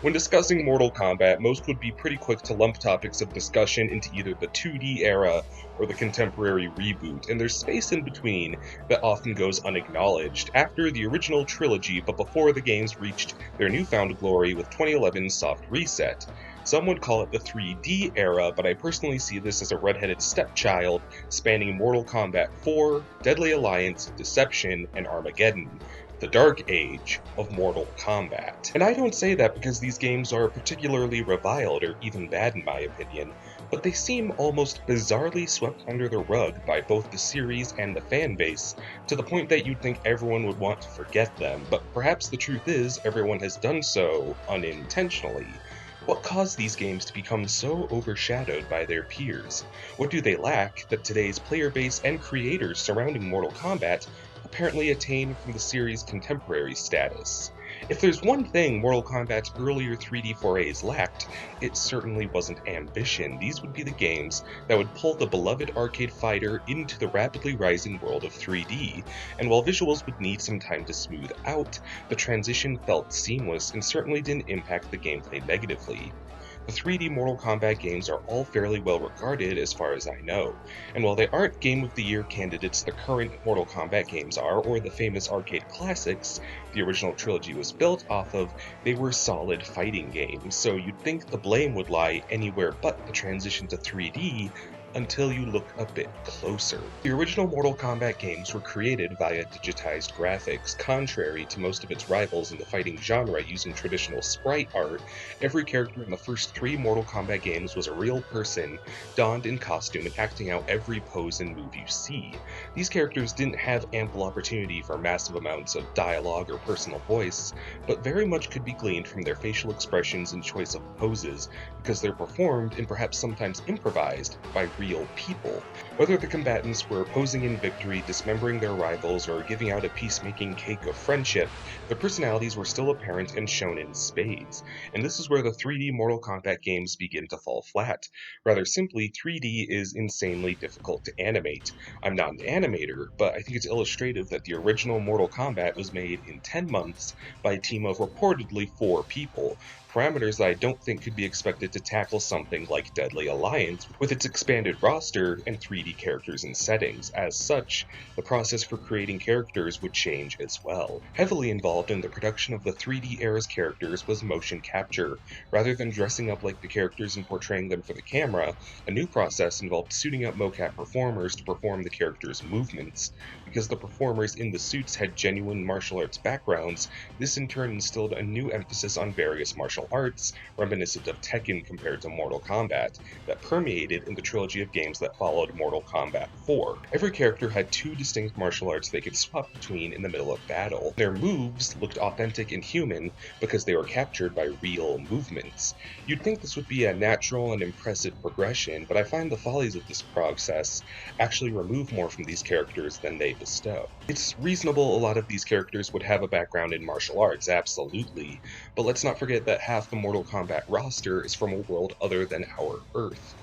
When discussing Mortal Kombat, most would be pretty quick to lump topics of discussion into either the 2D era or the contemporary reboot, and there's space in between that often goes unacknowledged after the original trilogy but before the games reached their newfound glory with 2011's Soft Reset. Some would call it the 3D era, but I personally see this as a redheaded stepchild spanning Mortal Kombat 4, Deadly Alliance, Deception, and Armageddon, the dark age of Mortal Kombat. And I don't say that because these games are particularly reviled or even bad in my opinion, but they seem almost bizarrely swept under the rug by both the series and the fan base, to the point that you'd think everyone would want to forget them, but perhaps the truth is everyone has done so unintentionally. What caused these games to become so overshadowed by their peers? What do they lack that today's player base and creators surrounding Mortal Kombat apparently attain from the series' contemporary status? If there's one thing Mortal Kombat's earlier 3D forays lacked, it certainly wasn't ambition. These would be the games that would pull the beloved arcade fighter into the rapidly rising world of 3D, and while visuals would need some time to smooth out, the transition felt seamless and certainly didn't impact the gameplay negatively. The 3D Mortal Kombat games are all fairly well regarded as far as I know, and while they aren't Game of the Year candidates the current Mortal Kombat games are, or the famous arcade classics the original trilogy was built off of, they were solid fighting games, so you'd think the blame would lie anywhere but the transition to 3D until you look a bit closer. The original Mortal Kombat games were created via digitized graphics. Contrary to most of its rivals in the fighting genre using traditional sprite art, every character in the first three Mortal Kombat games was a real person, donned in costume and acting out every pose and move you see. These characters didn't have ample opportunity for massive amounts of dialogue or personal voice, but very much could be gleaned from their facial expressions and choice of poses, because they're performed and perhaps sometimes improvised by real people. Whether the combatants were posing in victory, dismembering their rivals, or giving out a peacemaking cake of friendship, their personalities were still apparent and shown in spades. And this is where the 3D Mortal Kombat games begin to fall flat. Rather simply, 3D is insanely difficult to animate. I'm not an animator, but I think it's illustrative that the original Mortal Kombat was made in 10 months by a team of reportedly 4 people, parameters that I don't think could be expected to tackle something like Deadly Alliance with its expanded roster and 3D characters and settings. As such, the process for creating characters would change as well. Heavily involved in the production of the 3D era's characters was motion capture. Rather than dressing up like the characters and portraying them for the camera, a new process involved suiting up mocap performers to perform the characters' movements. Because the performers in the suits had genuine martial arts backgrounds, this in turn instilled a new emphasis on various martial arts, reminiscent of Tekken compared to Mortal Kombat, that permeated in the trilogy of games that followed Mortal Kombat 4. Every character had 2 distinct martial arts they could swap between in the middle of battle. Their moves looked authentic and human because they were captured by real movements. You'd think this would be a natural and impressive progression, but I find the follies of this process actually remove more from these characters than they bestow. It's reasonable a lot of these characters would have a background in martial arts, absolutely, but let's not forget that half the Mortal Kombat roster is from a world other than our Earth.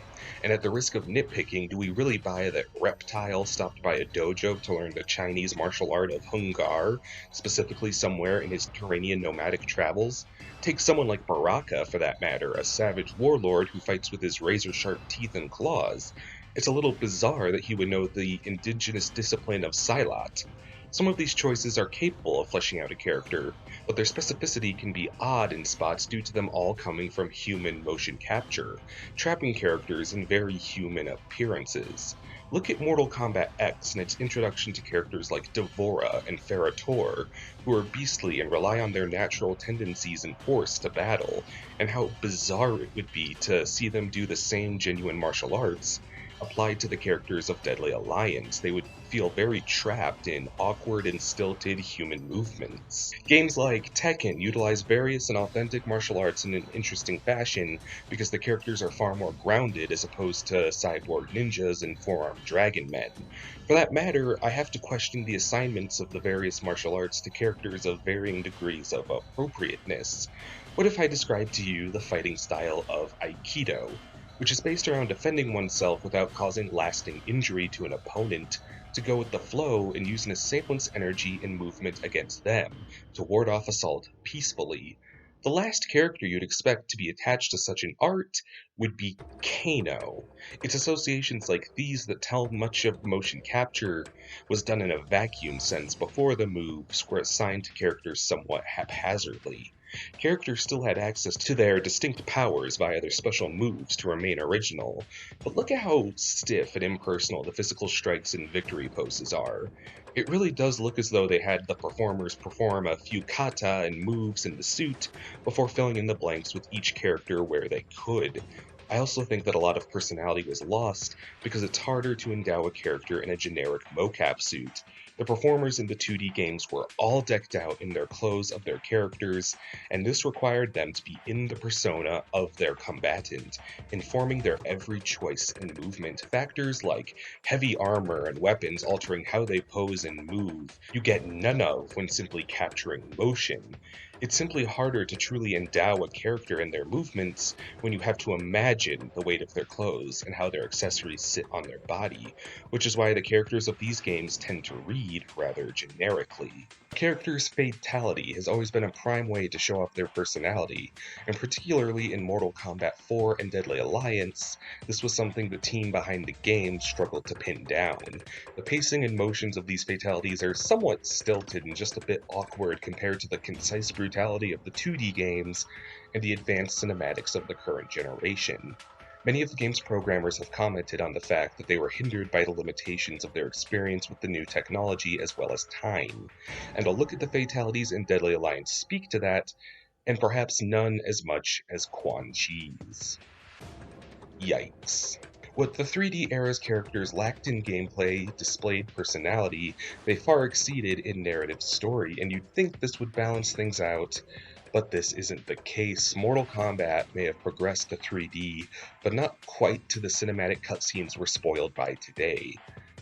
And at the risk of nitpicking, do we really buy that Reptile stopped by a dojo to learn the Chinese martial art of Hung Gar, specifically somewhere in his Turanian nomadic travels? Take someone like Baraka, for that matter, a savage warlord who fights with his razor-sharp teeth and claws. It's a little bizarre that he would know the indigenous discipline of Silat. Some of these choices are capable of fleshing out a character, but their specificity can be odd in spots due to them all coming from human motion capture, trapping characters in very human appearances. Look at Mortal Kombat X and its introduction to characters like Devora and Ferrator, who are beastly and rely on their natural tendencies and force to battle, and how bizarre it would be to see them do the same genuine martial arts applied to the characters of Deadly Alliance. They would feel very trapped in awkward and stilted human movements. Games like Tekken utilize various and authentic martial arts in an interesting fashion because the characters are far more grounded as opposed to cyborg ninjas and four-armed dragon men. For that matter, I have to question the assignments of the various martial arts to characters of varying degrees of appropriateness. What if I described to you the fighting style of Aikido, which is based around defending oneself without causing lasting injury to an opponent, to go with the flow and use an assailant's energy and movement against them, to ward off assault peacefully? The last character you'd expect to be attached to such an art would be Kano. It's associations like these that tell much of motion capture was done in a vacuum sense before the moves were assigned to characters somewhat haphazardly. Characters still had access to their distinct powers via their special moves to remain original, but look at how stiff and impersonal the physical strikes and victory poses are. It really does look as though they had the performers perform a few kata and moves in the suit before filling in the blanks with each character where they could. I also think that a lot of personality was lost because it's harder to endow a character in a generic mocap suit. The performers in the 2D games were all decked out in their clothes of their characters, and this required them to be in the persona of their combatant, informing their every choice and movement. Factors like heavy armor and weapons altering how they pose and move, you get none of when simply capturing motion. It's simply harder to truly endow a character in their movements when you have to imagine the weight of their clothes and how their accessories sit on their body, which is why the characters of these games tend to read rather generically. A character's fatality has always been a prime way to show off their personality, and particularly in Mortal Kombat 4 and Deadly Alliance, this was something the team behind the game struggled to pin down. The pacing and motions of these fatalities are somewhat stilted and just a bit awkward compared to the concise brutality of the 2D games and the advanced cinematics of the current generation. Many of the game's programmers have commented on the fact that they were hindered by the limitations of their experience with the new technology as well as time, and a look at the fatalities in Deadly Alliance speak to that, and perhaps none as much as Quan Chi's. Yikes. What the 3D era's characters lacked in gameplay, displayed personality, they far exceeded in narrative story, and you'd think this would balance things out, but this isn't the case. Mortal Kombat may have progressed to 3D, but not quite to the cinematic cutscenes we're spoiled by today.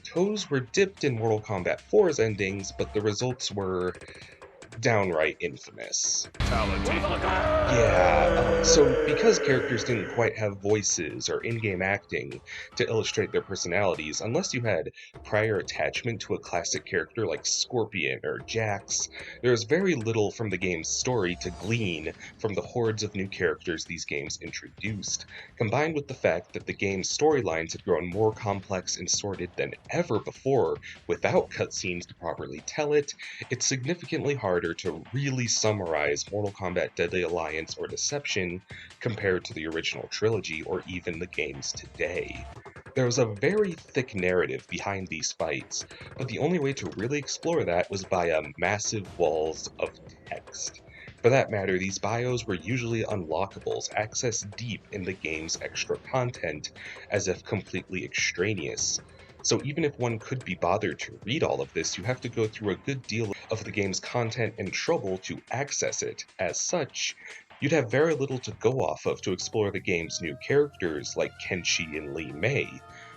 Toes were dipped in Mortal Kombat 4's endings, but the results were downright infamous. Yeah, so because characters didn't quite have voices or in-game acting to illustrate their personalities, unless you had prior attachment to a classic character like Scorpion or Jax, there is very little from the game's story to glean from the hordes of new characters these games introduced. Combined with the fact that the game's storylines had grown more complex and sordid than ever before without cutscenes to properly tell it, it's significantly harder to really summarize Mortal Kombat Deadly Alliance or Deception compared to the original trilogy or even the games today. There was a very thick narrative behind these fights, but the only way to really explore that was via massive walls of text. For that matter, these bios were usually unlockables, accessed deep in the game's extra content, as if completely extraneous. So even if one could be bothered to read all of this, you have to go through a good deal of the game's content and trouble to access it. As such, you'd have very little to go off of to explore the game's new characters like Kenshi and Li Mei,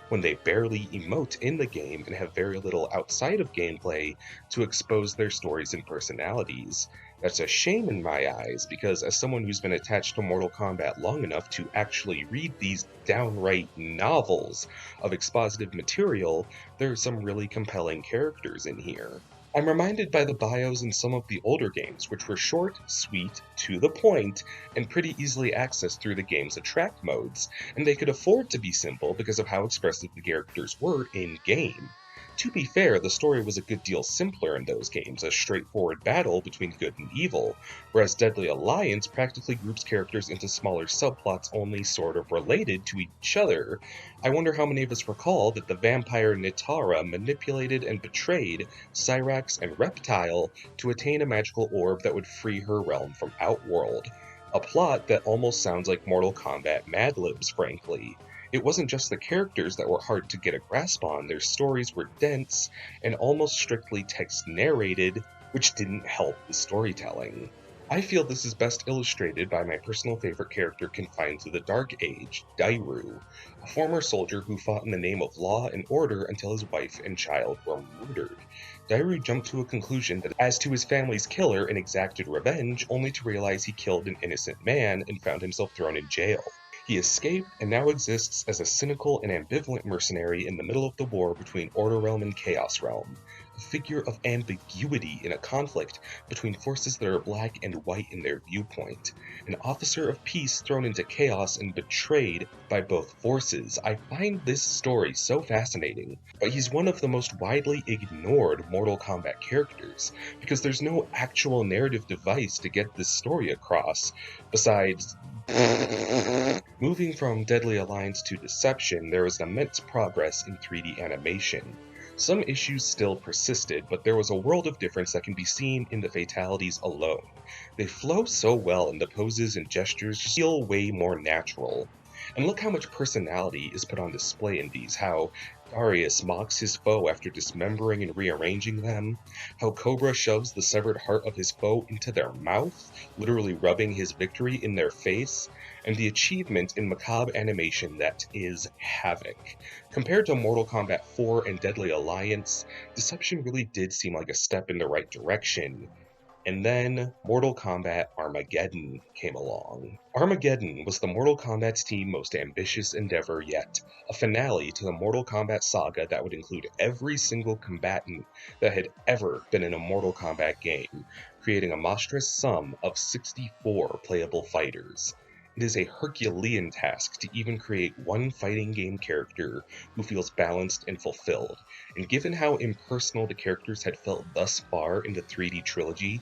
when they barely emote in the game and have very little outside of gameplay to expose their stories and personalities. That's a shame in my eyes, because as someone who's been attached to Mortal Kombat long enough to actually read these downright novels of expositive material, there are some really compelling characters in here. I'm reminded by the bios in some of the older games, which were short, sweet, to the point, and pretty easily accessed through the game's attract modes, and they could afford to be simple because of how expressive the characters were in-game. To be fair, the story was a good deal simpler in those games, a straightforward battle between good and evil, whereas Deadly Alliance practically groups characters into smaller subplots only sort of related to each other. I wonder how many of us recall that the vampire Nitara manipulated and betrayed Cyrax and Reptile to attain a magical orb that would free her realm from Outworld. A plot that almost sounds like Mortal Kombat Mad Libs, frankly. It wasn't just the characters that were hard to get a grasp on, their stories were dense and almost strictly text narrated, which didn't help the storytelling. I feel this is best illustrated by my personal favorite character confined to the Dark Age, Dairu, a former soldier who fought in the name of law and order until his wife and child were murdered. Dairu jumped to a conclusion that as to his family's killer and exacted revenge, only to realize he killed an innocent man and found himself thrown in jail. He escaped and now exists as a cynical and ambivalent mercenary in the middle of the war between Order Realm and Chaos Realm. a figure of ambiguity in a conflict between forces that are black and white in their viewpoint, an officer of peace thrown into chaos and betrayed by both forces. I find this story so fascinating, but he's one of the most widely ignored Mortal Kombat characters, because there's no actual narrative device to get this story across, besides moving from Deadly Alliance to Deception, there was immense progress in 3D animation. Some issues still persisted, but there was a world of difference that can be seen in the fatalities alone. They flow so well, and the poses and gestures feel way more natural. And look how much personality is put on display in these, how Darius mocks his foe after dismembering and rearranging them, how Cobra shoves the severed heart of his foe into their mouth, literally rubbing his victory in their face, and the achievement in macabre animation that is Havoc. Compared to Mortal Kombat 4 and Deadly Alliance, Deception really did seem like a step in the right direction. And then Mortal Kombat Armageddon came along. Armageddon was the Mortal Kombat team's most ambitious endeavor yet, a finale to the Mortal Kombat saga that would include every single combatant that had ever been in a Mortal Kombat game, creating a monstrous sum of 64 playable fighters. It is a Herculean task to even create one fighting game character who feels balanced and fulfilled, and given how impersonal the characters had felt thus far in the 3D trilogy,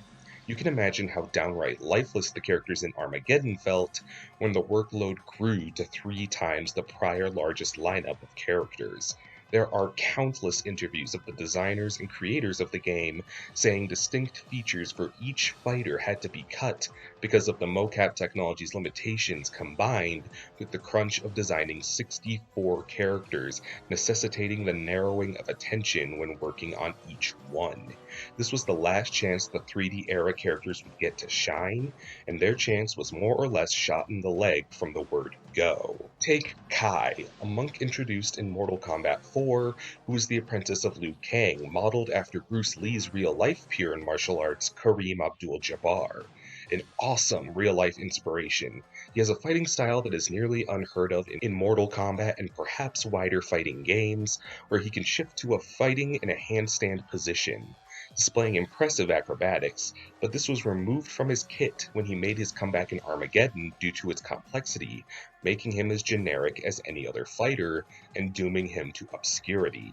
you can imagine how downright lifeless the characters in Armageddon felt when the workload grew to 3 times the prior largest lineup of characters. There are countless interviews of the designers and creators of the game saying distinct features for each fighter had to be cut because of the mocap technology's limitations combined with the crunch of designing 64 characters, necessitating the narrowing of attention when working on each one. This was the last chance the 3D era characters would get to shine, and their chance was more or less shot in the leg from the word go. Take Kai, a monk introduced in Mortal Kombat 4, who is the apprentice of Liu Kang, modeled after Bruce Lee's real-life peer in martial arts, Kareem Abdul-Jabbar. An awesome real-life inspiration. He has a fighting style that is nearly unheard of in Mortal Kombat and perhaps wider fighting games, where he can shift to a fighting in a handstand position, displaying impressive acrobatics, but this was removed from his kit when he made his comeback in Armageddon due to its complexity, making him as generic as any other fighter and dooming him to obscurity.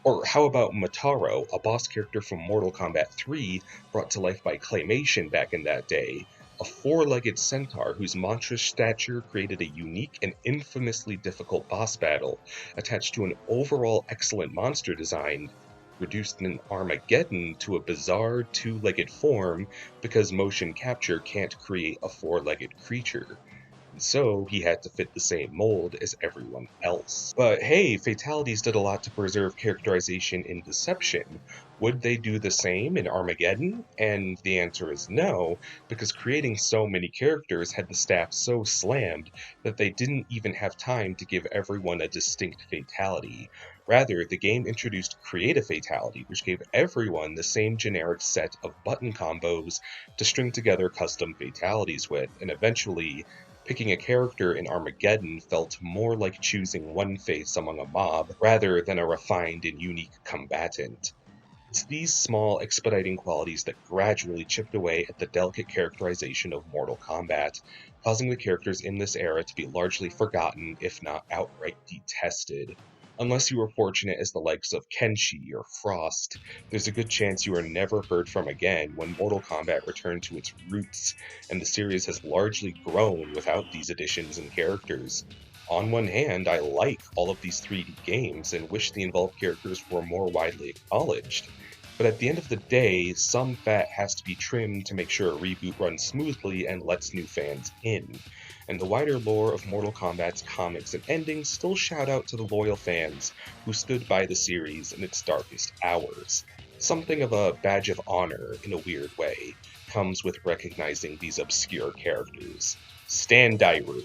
Or how about Mataro, a boss character from Mortal Kombat 3 brought to life by Claymation back in that day, a four-legged centaur whose monstrous stature created a unique and infamously difficult boss battle, attached to an overall excellent monster design, reduced in Armageddon to a bizarre two-legged form because motion capture can't create a four-legged creature. And so he had to fit the same mold as everyone else. But hey, Fatalities did a lot to preserve characterization in Deception. Would they do the same in Armageddon? And the answer is no, because creating so many characters had the staff so slammed that they didn't even have time to give everyone a distinct fatality. Rather, the game introduced Create a Fatality, which gave everyone the same generic set of button combos to string together custom fatalities with, and eventually, picking a character in Armageddon felt more like choosing one face among a mob rather than a refined and unique combatant. It's these small, expediting qualities that gradually chipped away at the delicate characterization of Mortal Kombat, causing the characters in this era to be largely forgotten, if not outright detested. Unless you were fortunate as the likes of Kenshi or Frost, there's a good chance you are never heard from again when Mortal Kombat returned to its roots, and the series has largely grown without these additions and characters. On one hand, I like all of these 3D games and wish the involved characters were more widely acknowledged, but at the end of the day, some fat has to be trimmed to make sure a reboot runs smoothly and lets new fans in. And the wider lore of Mortal Kombat's comics and endings still shout out to the loyal fans who stood by the series in its darkest hours. Something of a badge of honor, in a weird way, comes with recognizing these obscure characters. Stand Dairu.